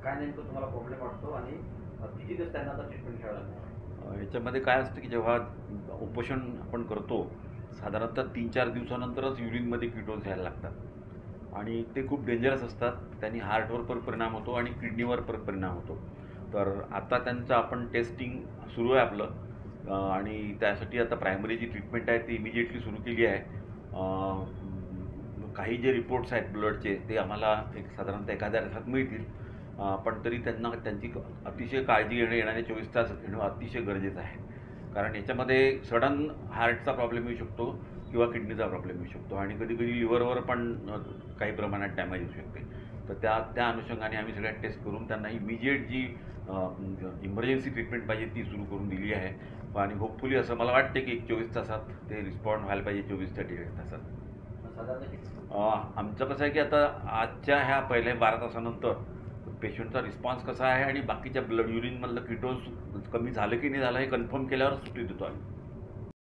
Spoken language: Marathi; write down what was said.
काय नेमकं तुम्हाला प्रॉब्लेम वाटतो आणि किती दिवस त्यांना आता ट्रीटमेंट घ्यावं लागणार? याच्यामध्ये काय असतं की जेव्हा उपोषण आपण करतो साधारणतः 3-4 दिवसानंतरच युरिनमध्ये कीटोन्स यायला लागतात आणि ते खूप डेंजरस असतात. त्यांनी हार्टवर पण परिणाम होतो आणि किडनीवर पण परिणाम होतो. तर आता त्यांचं आपण टेस्टिंग सुरू आहे आपलं, आणि त्यासाठी आता प्रायमरी जी ट्रीटमेंट आहे ती इमिजिएटली सुरू केली आहे. काही जे रिपोर्ट्स आहेत ब्लडचे ते आम्हाला एक साधारणतः एखाद्या तासात मिळतील. पण तरी त्यांना त्यांची अतिशय काळजी येणारे 24 तास घेणं अतिशय गरजेचं आहे. कारण याच्यामध्ये सडन हार्टचा प्रॉब्लेम येऊ शकतो किंवा किडनीचा प्रॉब्लेम येऊ शकतो आणि कधीकधी लिव्हरवर पण काही प्रमाणात डॅमेज होऊ शकते. तर त्या त्या अनुषंगाने आम्ही सगळ्या टेस्ट करून त्यांना इमिजिएट जी इमर्जन्सी ट्रीटमेंट पाहिजे ती सुरू करून दिली आहे. आणि होपफुली असं मला वाटते की 24 तासात ते रिस्पॉन्ड व्हायला पाहिजे, 24 ते 48 तासात. साधारण किती? आमचं कसं आहे की आता आजच्या ह्या पहिल्या 12 तासानंतर पेशंटचा रिस्पॉन्स कसा आहे आणि बाकीच्या ब्लड युरिनमधलं किटोन्स कमी झालं की नाही झालं हे कन्फर्म केल्यावर सुट्टी देतो आम्ही.